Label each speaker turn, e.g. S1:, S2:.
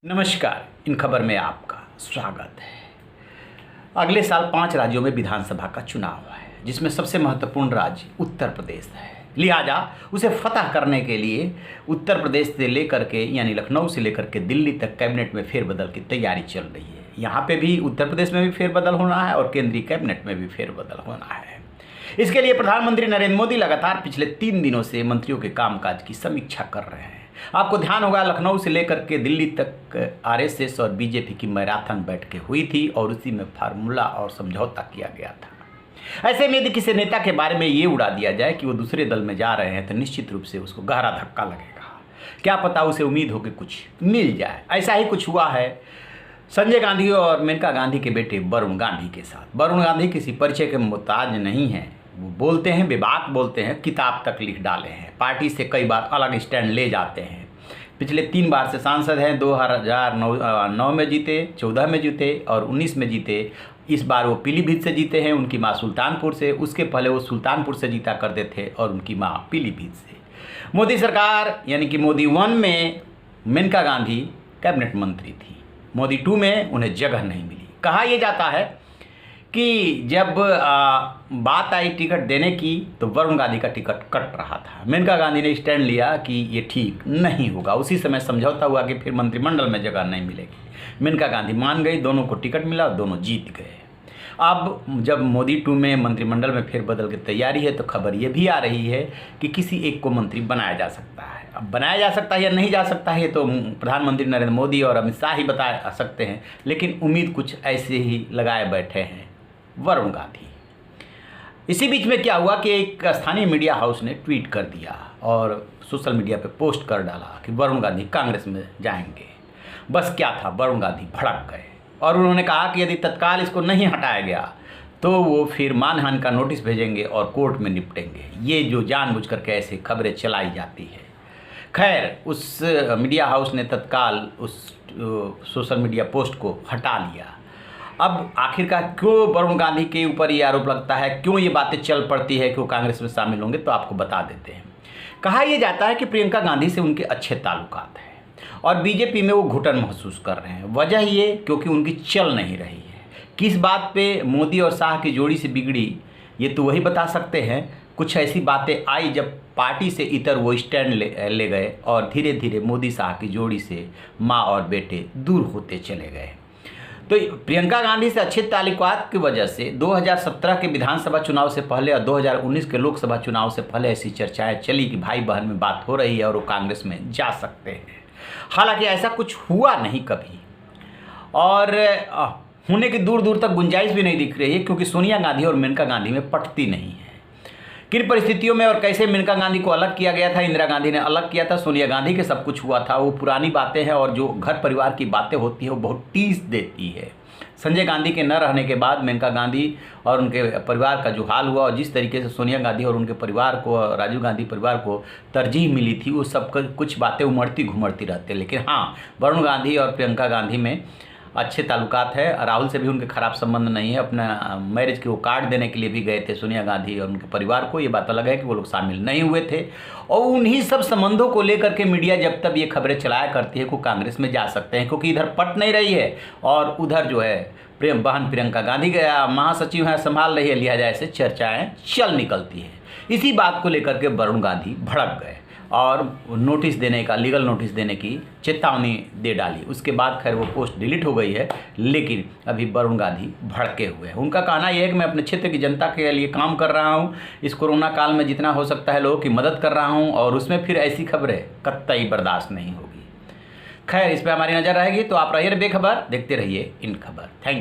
S1: नमस्कार, इन खबर में आपका स्वागत है। अगले साल 5 राज्यों में विधानसभा का चुनाव है, जिसमें सबसे महत्वपूर्ण राज्य उत्तर प्रदेश है। लिहाजा उसे फतह करने के लिए उत्तर प्रदेश से लेकर के यानी लखनऊ से लेकर के दिल्ली तक कैबिनेट में फेरबदल की तैयारी चल रही है। यहाँ पे भी उत्तर प्रदेश में भी फेरबदल होना है और केंद्रीय कैबिनेट में भी फेरबदल होना है। इसके लिए प्रधानमंत्री नरेंद्र मोदी लगातार पिछले 3 दिनों से मंत्रियों के कामकाज की समीक्षा कर रहे हैं। आपको ध्यान होगा, लखनऊ से लेकर के दिल्ली तक आरएसएस और बीजेपी की मैराथन बैठकें हुई थी और उसी में फार्मूला और समझौता किया गया था। ऐसे में यदि किसी नेता के बारे में ये उड़ा दिया जाए कि वो दूसरे दल में जा रहे हैं तो निश्चित रूप से उसको गहरा धक्का लगेगा। क्या पता उसे उम्मीद हो कि कुछ मिल जाए। ऐसा ही कुछ हुआ है संजय गांधी और मेनका गांधी के बेटे वरुण गांधी के साथ। वरुण गांधी किसी परिचय के मोहताज नहीं हैं। वो बोलते हैं, बेबाक बोलते हैं, किताब तक लिख डाले हैं, पार्टी से कई बार अलग स्टैंड ले जाते हैं। पिछले 3 बार से सांसद हैं। 2009 में जीते, 14 में जीते और 19 में जीते। इस बार वो पीलीभीत से जीते हैं, उनकी माँ सुल्तानपुर से। उसके पहले वो सुल्तानपुर से जीता करते थे और उनकी माँ पीलीभीत से। मोदी सरकार यानी कि मोदी 1 में मेनका गांधी कैबिनेट मंत्री थी। मोदी 2 में उन्हें जगह नहीं मिली। कहा यह जाता है कि जब बात आई टिकट देने की तो वरुण गांधी का टिकट कट रहा था। मेनका गांधी ने स्टैंड लिया कि ये ठीक नहीं होगा। उसी समय समझौता हुआ कि फिर मंत्रिमंडल में जगह नहीं मिलेगी। मेनका गांधी मान गई, दोनों को टिकट मिला और दोनों जीत गए। अब जब मोदी 2 में मंत्रिमंडल में फेरबदल की तैयारी है तो खबर ये भी आ रही है कि किसी एक को मंत्री बनाया जा सकता है। अब बनाया जा सकता है या नहीं जा सकता है तो प्रधानमंत्री नरेंद्र मोदी और अमित शाह ही बता सकते हैं, लेकिन उम्मीद कुछ ऐसे ही लगाए बैठे हैं वरुण गांधी। इसी बीच में क्या हुआ कि एक स्थानीय मीडिया हाउस ने ट्वीट कर दिया और सोशल मीडिया पे पोस्ट कर डाला कि वरुण गांधी कांग्रेस में जाएंगे। बस क्या था, वरुण गांधी भड़क गए और उन्होंने कहा कि यदि तत्काल इसको नहीं हटाया गया तो वो फिर मानहानि का नोटिस भेजेंगे और कोर्ट में निपटेंगे। ये जो जानबूझ करके ऐसे खबरें चलाई जाती है। खैर, उस मीडिया हाउस ने तत्काल उस सोशल मीडिया पोस्ट को हटा लिया। अब आखिरकार क्यों वरुण गांधी के ऊपर ये आरोप लगता है, क्यों ये बातें चल पड़ती है कि वो कांग्रेस में शामिल होंगे, तो आपको बता देते हैं। कहा यह जाता है कि प्रियंका गांधी से उनके अच्छे ताल्लुकात हैं और बीजेपी में वो घुटन महसूस कर रहे हैं। वजह ये क्योंकि उनकी चल नहीं रही है। किस बात पे मोदी और शाह की जोड़ी से बिगड़ी ये तो वही बता सकते हैं। कुछ ऐसी बातें आई जब पार्टी से इतर वो स्टैंड ले गए और धीरे धीरे मोदी शाह की जोड़ी से माँ और बेटे दूर होते चले गए। तो प्रियंका गांधी से अच्छे ताल्लुकात की वजह से 2017 के विधानसभा चुनाव से पहले और 2019 के लोकसभा चुनाव से पहले ऐसी चर्चाएं चली कि भाई बहन में बात हो रही है और वो कांग्रेस में जा सकते हैं। हालांकि ऐसा कुछ हुआ नहीं कभी और होने की दूर दूर तक गुंजाइश भी नहीं दिख रही है, क्योंकि सोनिया गांधी और मेनका गांधी में पटती नहीं है। किन परिस्थितियों में और कैसे मेनका गांधी को अलग किया गया था, इंदिरा गांधी ने अलग किया था, सोनिया गांधी के सब कुछ हुआ था, वो पुरानी बातें हैं। और जो घर परिवार की बातें होती है वो बहुत टीस देती है। संजय गांधी के न रहने के बाद मेनका गांधी और उनके परिवार का जो हाल हुआ और जिस तरीके से सोनिया गांधी और उनके परिवार को, राजीव गांधी परिवार को तरजीह मिली थी, वो सब कुछ बातें उमड़ती घुमड़ती रहती है। लेकिन हाँ, वरुण गांधी और प्रियंका गांधी में अच्छे ताल्लुकात है। राहुल से भी उनके खराब संबंध नहीं है। अपना मैरिज के वो कार्ड देने के लिए भी गए थे सोनिया गांधी और उनके परिवार को। ये बात अलग है कि वो लोग शामिल नहीं हुए थे। और उन्हीं सब संबंधों को लेकर के मीडिया जब तब ये खबरें चलाया करती है कि कांग्रेस में जा सकते हैं, क्योंकि इधर पट नहीं रही है और उधर जो है बहन प्रियंका गांधी गया महासचिव है, संभाल रही है। लिहाजा ऐसे चर्चाएँ चल निकलती है। इसी बात को लेकर के वरुण गांधी भड़क गए और नोटिस देने का, लीगल नोटिस देने की चेतावनी दे डाली। उसके बाद खैर वो पोस्ट डिलीट हो गई है, लेकिन अभी वरुण गांधी भड़के हुए हैं। उनका कहना यह है कि मैं अपने क्षेत्र की जनता के लिए काम कर रहा हूं, इस कोरोना काल में जितना हो सकता है लोगों की मदद कर रहा हूं और उसमें फिर ऐसी खबरें कतई बर्दाश्त नहीं होगी। खैर, इस पर हमारी नज़र रहेगी। तो आप रहिए बेखबर, देखते रहिए इन खबर। Thank you.